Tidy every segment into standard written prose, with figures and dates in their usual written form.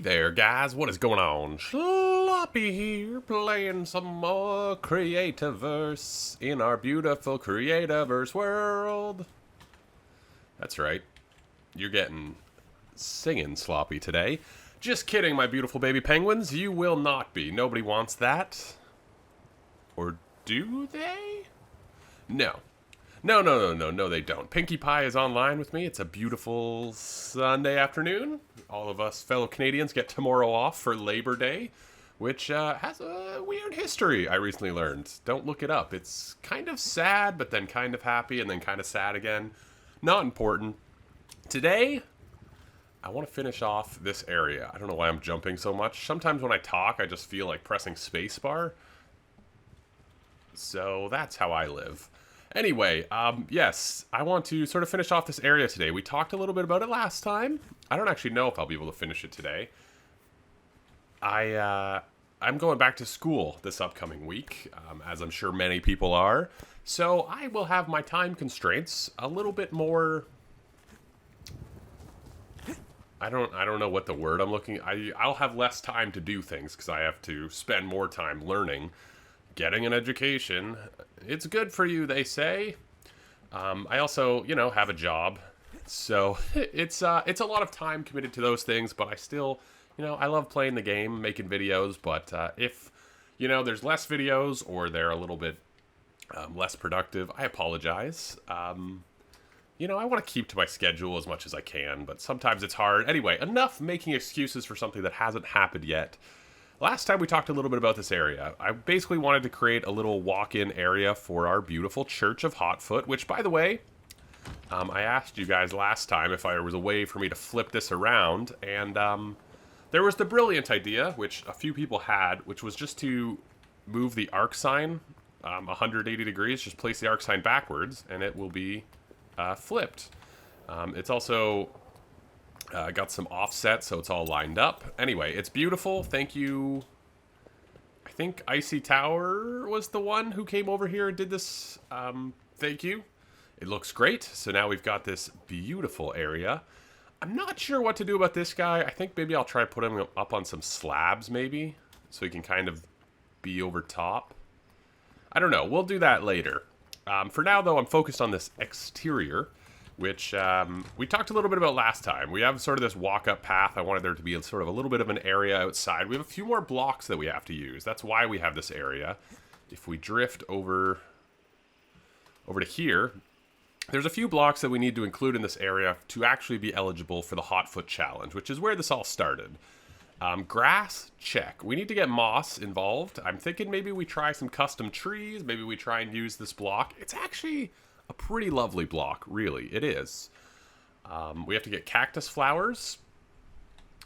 Hey there, guys. What is going on? Sloppy here, playing some more Creativerse in our beautiful Creativerse world. That's right. You're getting singing Sloppy today. Just kidding, my beautiful baby penguins. You will not be. Nobody wants that. Or do they? No. No, they don't. Pinkie Pie is online with me. It's a beautiful Sunday afternoon. All of us fellow Canadians get tomorrow off for Labor Day, which has a weird history, I recently learned. Don't look it up. It's kind of sad, but then kind of happy, and then kind of sad again. Not important. Today, I want to finish off this area. I don't know why I'm jumping so much. Sometimes when I talk, I just feel like pressing spacebar. So that's how I live. Anyway, yes, I want to sort of finish off this area today. We talked a little bit about it last time. I don't actually know if I'll be able to finish it today. I'm going back to school this upcoming week, as I'm sure many people are. So I will have my time constraints a little bit more. I don't know what the word I'm looking. I'll have less time to do things because I have to spend more time learning. Getting an education, it's good for you, they say. I also, have a job, so it's a lot of time committed to those things. But I still, I love playing the game, making videos. But if there's less videos or they're a little bit less productive, I apologize. I want to keep to my schedule as much as I can, but sometimes it's hard. Anyway, enough making excuses for something that hasn't happened yet. Last time we talked a little bit about this area. I basically wanted to create a little walk-in area for our beautiful Church of Hotfoot, which, by the way, I asked you guys last time if there was a way for me to flip this around, and there was the brilliant idea, which a few people had, which was just to move the arc sign 180 degrees, just place the arc sign backwards, and it will be flipped. It's also got some offset, so it's all lined up. Anyway, it's beautiful. Thank you. I think Icy Tower was the one who came over here and did this. Thank you. It looks great. So now we've got this beautiful area. I'm not sure what to do about this guy. I think maybe I'll try putting him up on some slabs, maybe, so he can kind of be over top. I don't know. We'll do that later. For now, though, I'm focused on this exterior, which we talked a little bit about last time. We have sort of this walk-up path. I wanted there to be sort of a little bit of an area outside. We have a few more blocks that we have to use. That's why we have this area. If we drift over to here, there's a few blocks that we need to include in this area to actually be eligible for the Hotfoot Challenge, which is where this all started. Grass, check. We need to get moss involved. I'm thinking maybe we try some custom trees. Maybe we try and use this block. It's actually a pretty lovely block, really. It is. We have to get cactus flowers,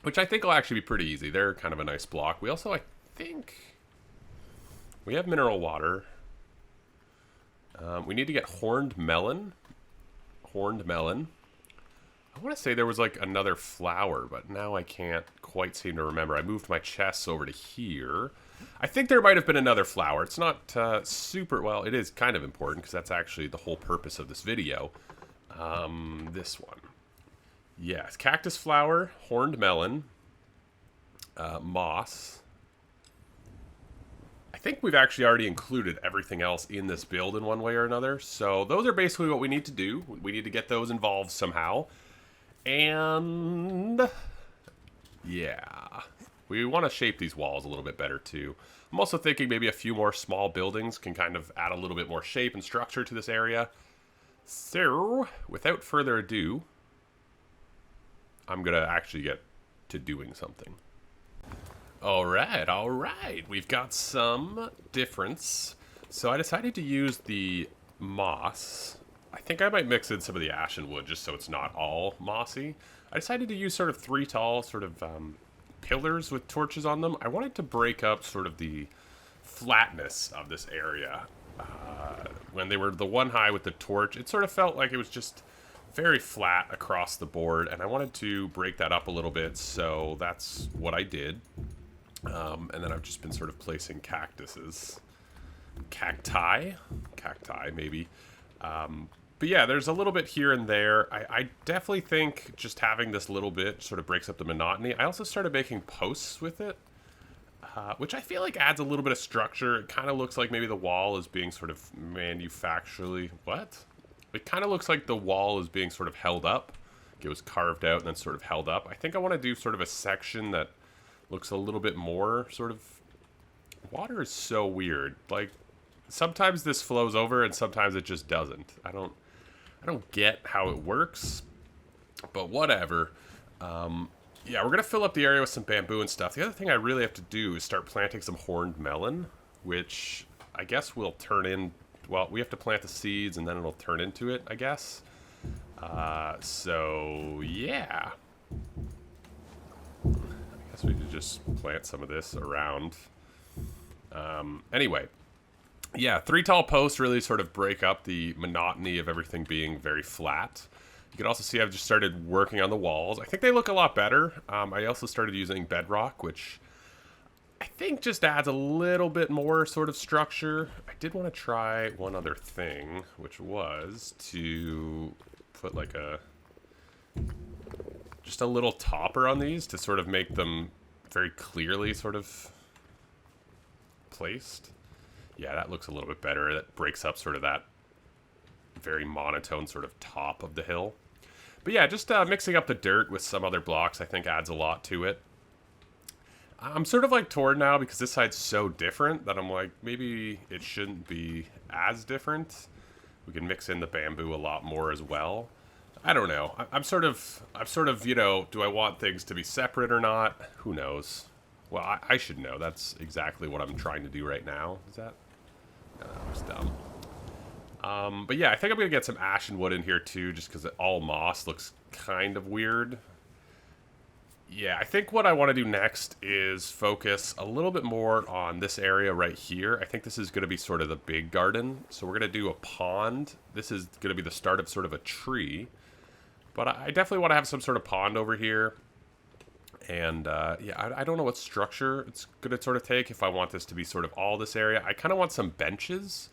which I think will actually be pretty easy. They're kind of a nice block. We also, I think, we have mineral water. We need to get horned melon. Horned melon. I want to say there was like another flower, but now I can't quite seem to remember. I moved my chests over to here. I think there might have been another flower. It's not super, well, it is kind of important because that's actually the whole purpose of this video. This one. Yes, cactus flower, horned melon, moss. I think we've actually already included everything else in this build in one way or another. So those are basically what we need to do. We need to get those involved somehow. And yeah, we want to shape these walls a little bit better too. I'm also thinking maybe a few more small buildings can kind of add a little bit more shape and structure to this area. So, without further ado, I'm going to actually get to doing something. All right. We've got some difference. So I decided to use the moss. I think I might mix in some of the ashen wood just so it's not all mossy. I decided to use sort of three tall sort of pillars with torches on them. I wanted to break up sort of the flatness of this area. When they were the one high with the torch, it sort of felt like it was just very flat across the board, and I wanted to break that up a little bit, so that's what I did. And then I've just been sort of placing cactuses. Cacti, maybe. But yeah, there's a little bit here and there. I definitely think just having this little bit sort of breaks up the monotony. I also started making posts with it, which I feel like adds a little bit of structure. It kind of looks like maybe the wall is being sort of manufacturally... What? It kind of looks like the wall is being sort of held up. It was carved out and then sort of held up. I think I want to do sort of a section that looks a little bit more sort of... Water is so weird. Like, sometimes this flows over and sometimes it just doesn't. I don't get how it works, but whatever. Yeah, we're going to fill up the area with some bamboo and stuff. The other thing I really have to do is start planting some horned melon, which I guess will turn in... Well, we have to plant the seeds and then it'll turn into it, I guess. So, yeah. I guess we could just plant some of this around. Anyway. Yeah, 3 tall posts really sort of break up the monotony of everything being very flat. You can also see I've just started working on the walls. I think they look a lot better. I also started using bedrock, which I think just adds a little bit more sort of structure. I did want to try one other thing, which was to put like just a little topper on these to sort of make them very clearly sort of placed. Yeah, that looks a little bit better. That breaks up sort of that very monotone sort of top of the hill. But yeah, just mixing up the dirt with some other blocks I think adds a lot to it. I'm sort of like torn now because this side's so different that I'm like, maybe it shouldn't be as different. We can mix in the bamboo a lot more as well. I don't know. I'm sort of, you know, do I want things to be separate or not? Who knows? Well, I should know. That's exactly what I'm trying to do right now. Is that? No, that was dumb. But yeah, I think I'm going to get some ashen wood in here too, just because all moss looks kind of weird. Yeah, I think what I want to do next is focus a little bit more on this area right here. I think this is going to be sort of the big garden. So we're going to do a pond. This is going to be the start of sort of a tree. But I definitely want to have some sort of pond over here. And yeah, I don't know what structure it's going to sort of take if I want this to be sort of all this area. I kind of want some benches,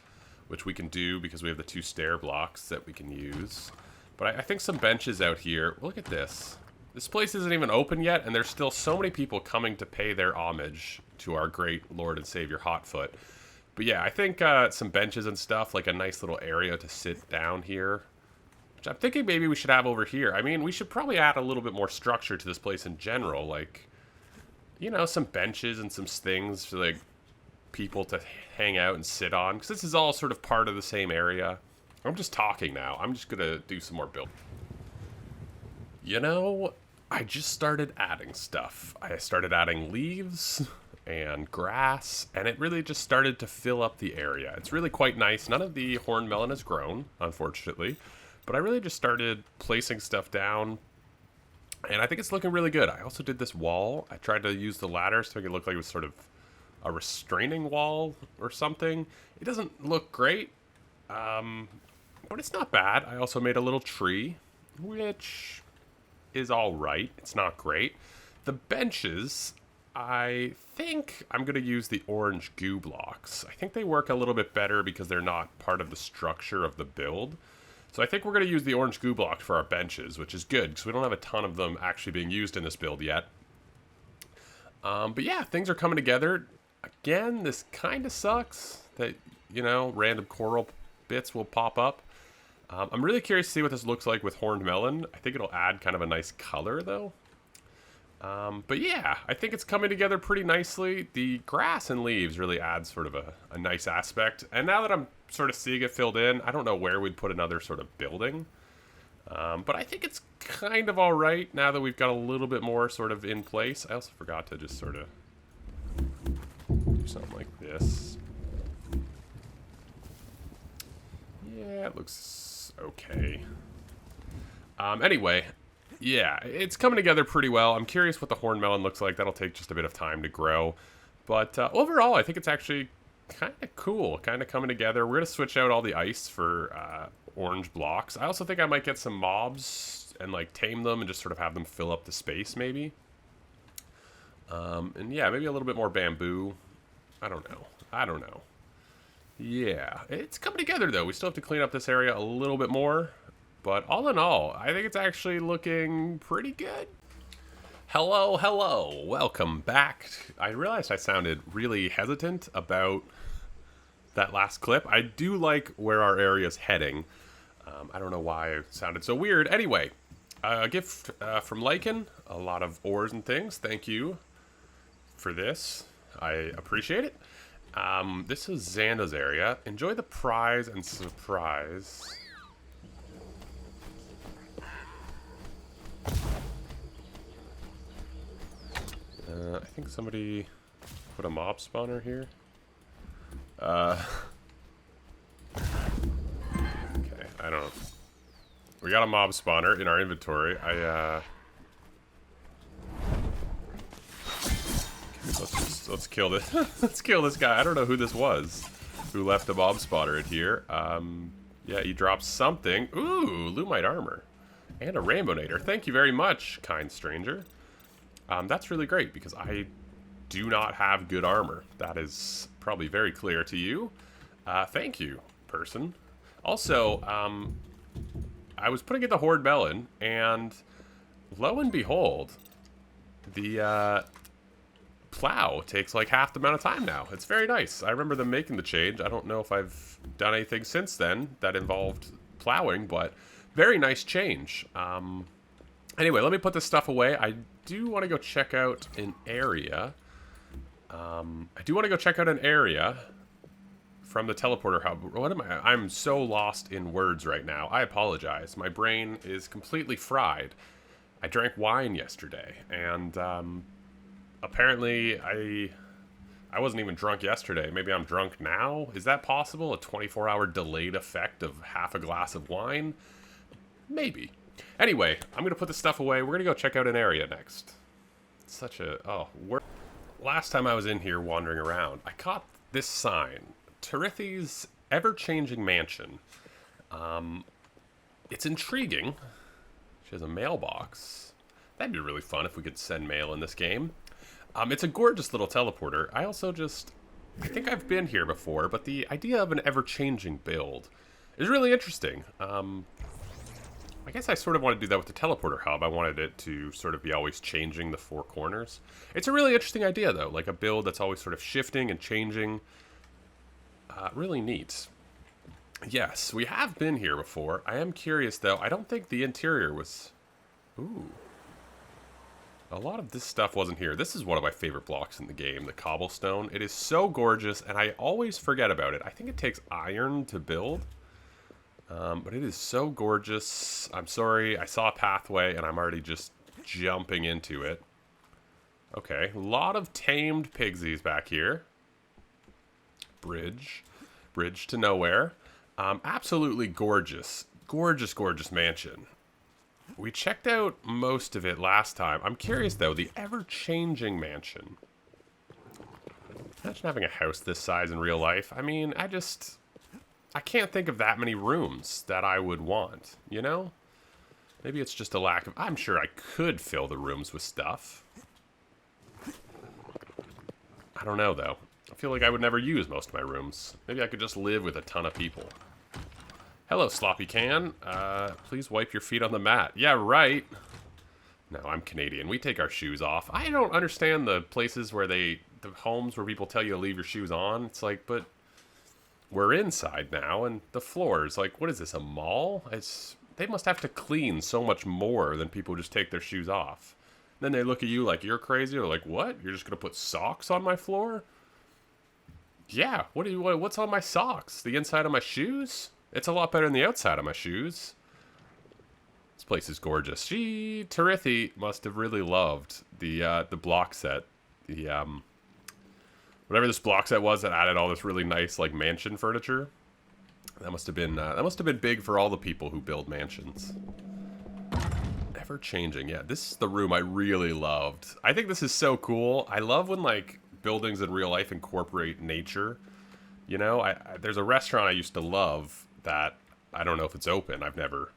which we can do because we have the 2 stair blocks that we can use. But I think some benches out here. Look at this. This place isn't even open yet, and there's still so many people coming to pay their homage to our great Lord and Savior Hotfoot. But yeah, I think some benches and stuff, like a nice little area to sit down here. Which I'm thinking maybe we should have over here. I mean, we should probably add a little bit more structure to this place in general. Like, you know, some benches and some things for, like, people to hang out and sit on. Because this is all sort of part of the same area. I'm just talking now. I'm just going to do some more building. You know, I just started adding stuff. I started adding leaves and grass, and it really just started to fill up the area. It's really quite nice. None of the horned melon has grown, unfortunately. But I really just started placing stuff down, and I think it's looking really good. I also did this wall. I tried to use the ladders to make it look like it was sort of a restraining wall or something. It doesn't look great, but it's not bad. I also made a little tree, which is all right. It's not great. The benches, I think I'm going to use the orange goo blocks. I think they work a little bit better because they're not part of the structure of the build. So I think we're going to use the orange goo block for our benches, which is good, because we don't have a ton of them actually being used in this build yet. But yeah, things are coming together. Again, this kind of sucks that, you know, random coral bits will pop up. I'm really curious to see what this looks like with horned melon. I think it'll add kind of a nice color, though. But yeah, I think it's coming together pretty nicely. The grass and leaves really add sort of a nice aspect. And now that I'm sort of seeing it filled in, I don't know where we'd put another sort of building. But I think it's kind of all right now that we've got a little bit more sort of in place. I also forgot to just sort of do something like this. Yeah, it looks okay. Anyway, yeah, it's coming together pretty well. I'm curious what the horned melon looks like. That'll take just a bit of time to grow. But overall, I think it's actually kind of cool, kind of coming together. We're going to switch out all the ice for orange blocks. I also think I might get some mobs and like tame them and just sort of have them fill up the space maybe. And yeah, maybe a little bit more bamboo. I don't know. Yeah, it's coming together though. We still have to clean up this area a little bit more. But all in all, I think it's actually looking pretty good. Hello, hello. Welcome back. I realized I sounded really hesitant about that last clip. I do like where our area's heading. I don't know why it sounded so weird. Anyway, a gift from Lycan. A lot of ores and things. Thank you for this. I appreciate it. This is Xanda's area. Enjoy the prize and surprise. I think somebody put a mob spawner here. Okay, I don't know. We got a mob spawner in our inventory. Let's kill this. Let's kill this guy. I don't know who this was who left a mob spawner in here. Yeah, he dropped something. Ooh, Lumite armor and a Rainbownator. Thank you very much, kind stranger. That's really great because I do not have good armor. That is probably very clear to you. Thank you, person. Also, I was putting in the Horde Melon, and lo and behold, the plow takes like half the amount of time now. It's very nice. I remember them making the change. I don't know if I've done anything since then that involved plowing, but very nice change. Anyway, let me put this stuff away. I do want to go check out an area. From the teleporter hub. What am I? I'm so lost in words right now. I apologize. My brain is completely fried. I drank wine yesterday, and apparently I wasn't even drunk yesterday. Maybe I'm drunk now? Is that possible? A 24-hour delayed effect of half a glass of wine? Maybe. Anyway, I'm going to put this stuff away. We're going to go check out an area next. It's such a... Oh, last time I was in here wandering around, I caught this sign. Tirithi's Everchanging Mansion. It's intriguing. She has a mailbox. That'd be really fun if we could send mail in this game. It's a gorgeous little teleporter. I think I've been here before, but the idea of an ever-changing build is really interesting. I guess I sort of want to do that with the teleporter hub. I wanted it to sort of be always changing the four corners. It's a really interesting idea, though. Like a build that's always sort of shifting and changing. Really neat. Yes, we have been here before. I am curious, though. I don't think the interior was... Ooh. A lot of this stuff wasn't here. This is one of my favorite blocks in the game, the cobblestone. It is so gorgeous, and I always forget about it. I think it takes iron to build. But it is so gorgeous. I'm sorry, I saw a pathway, and I'm already just jumping into it. Okay, a lot of tamed pigsies back here. Bridge to nowhere. Absolutely gorgeous. Gorgeous mansion. We checked out most of it last time. I'm curious, though, the ever-changing mansion. Imagine having a house this size in real life. I mean, I can't think of that many rooms that I would want, you know? Maybe it's just a lack of... I'm sure I could fill the rooms with stuff. I don't know, though. I feel like I would never use most of my rooms. Maybe I could just live with a ton of people. Hello, Sloppy Can. Please wipe your feet on the mat. Yeah, right. No, I'm Canadian. We take our shoes off. I don't understand the places where the homes where people tell you to leave your shoes on. It's like, but we're inside now, and the floors, like, what is this, a mall? They must have to clean so much more than people just take their shoes off. Then they look at you like you're crazy, or like, what? You're just gonna put socks on my floor? Yeah, what's on my socks? The inside of my shoes? It's a lot better than the outside of my shoes. This place is gorgeous. Tirithi must have really loved the block set. Whatever this block set was that added all this really nice like mansion furniture. That must have been big for all the people who build mansions. Ever changing. Yeah, this is the room I really loved. I think this is so cool. I love when like buildings in real life incorporate nature. You know, there's a restaurant I used to love that I don't know if it's open. I've never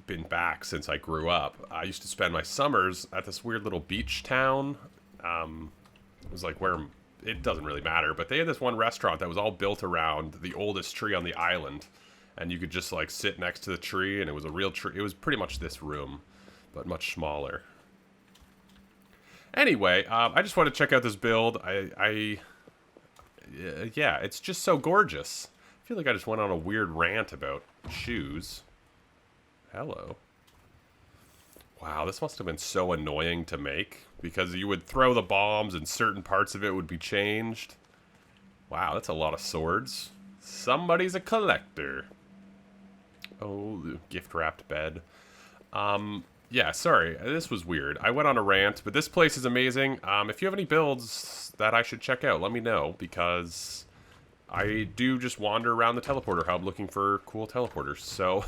been back since I grew up. I used to spend my summers at this weird little beach town. It was like where it doesn't really matter, but they had this one restaurant that was all built around the oldest tree on the island. And you could just like sit next to the tree, and it was a real tree. It was pretty much this room, but much smaller. Anyway, I just want to check out this build. Yeah, it's just so gorgeous. I feel like I just went on a weird rant about shoes. Hello. Wow, this must have been so annoying to make, because you would throw the bombs and certain parts of it would be changed. Wow, that's a lot of swords. Somebody's a collector. Oh, the gift-wrapped bed. Yeah, sorry, this was weird. I went on a rant, but this place is amazing. If you have any builds that I should check out, let me know, because I do just wander around the teleporter hub looking for cool teleporters. So,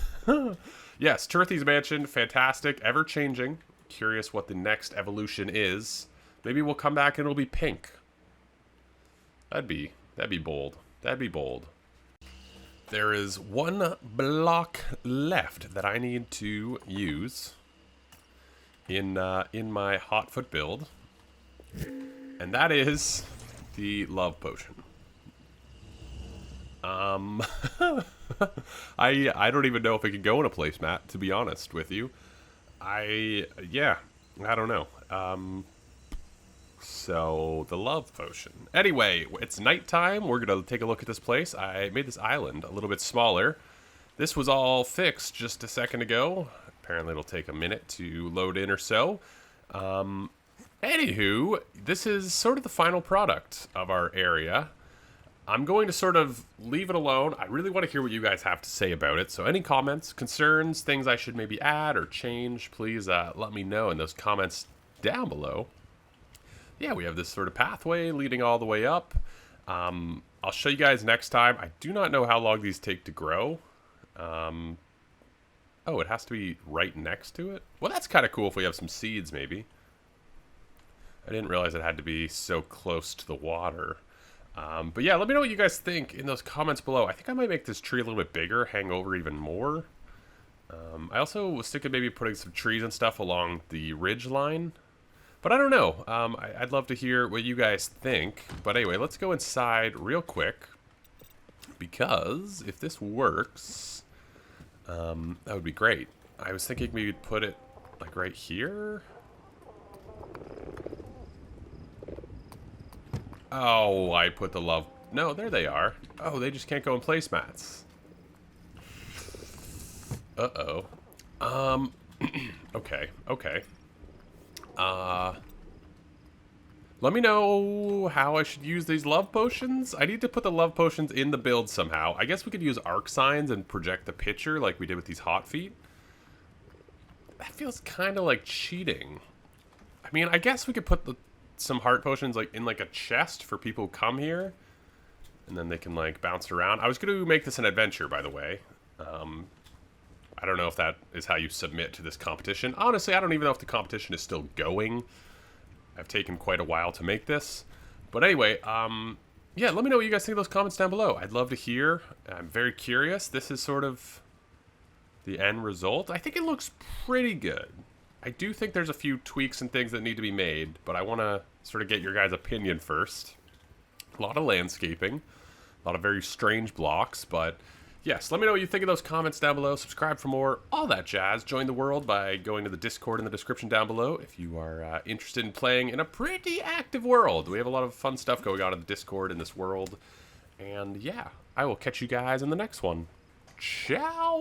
yes, Tirthy's Mansion, fantastic, ever-changing. Curious what the next evolution is. Maybe we'll come back and it'll be pink. That'd be bold. That'd be bold. There is one block left that I need to use in my hot foot build, and that is the love potion. I don't even know if it can go in a placemat, to be honest with you. Yeah, I don't know. So, the love potion. Anyway, it's nighttime. We're going to take a look at this place. I made this island a little bit smaller. This was all fixed just a second ago. Apparently it'll take a minute to load in or so. Anywho, this is sort of the final product of our area. I'm going to sort of leave it alone. I really want to hear what you guys have to say about it. So any comments, concerns, things I should maybe add or change, please let me know in those comments down below. Yeah, we have this sort of pathway leading all the way up. I'll show you guys next time. I do not know how long these take to grow. Oh, it has to be right next to it? Well, that's kind of cool if we have some seeds, maybe. I didn't realize it had to be so close to the water. But yeah, let me know what you guys think in those comments below. I think I might make this tree a little bit bigger, hang over even more. I also was thinking maybe putting some trees and stuff along the ridge line. But I don't know. I'd love to hear what you guys think. But anyway, let's go inside real quick. Because if this works, that would be great. I was thinking maybe put it like right here. Oh, I put the love... No, there they are. Oh, they just can't go in placemats. Uh-oh. Okay. Let me know how I should use these love potions. I need to put the love potions in the build somehow. I guess we could use arc signs and project the picture like we did with these hot feet. That feels kind of like cheating. I mean, I guess we could put some heart potions like in like a chest for people who come here, and then they can like bounce around. I was going to make this an adventure, by the way. I don't know if that is how you submit to this competition. Honestly, I don't even know if the competition is still going. I've taken quite a while to make this. But anyway, yeah, let me know what you guys think of those comments down below. I'd love to hear. I'm very curious. This is sort of the end result. I think it looks pretty good. I do think there's a few tweaks and things that need to be made, but I want to sort of get your guys' opinion first. A lot of landscaping, a lot of very strange blocks, but yes, let me know what you think of those comments down below. Subscribe for more, all that jazz. Join the world by going to the Discord in the description down below if you are interested in playing in a pretty active world. We have a lot of fun stuff going on in the Discord in this world. And yeah, I will catch you guys in the next one. Ciao!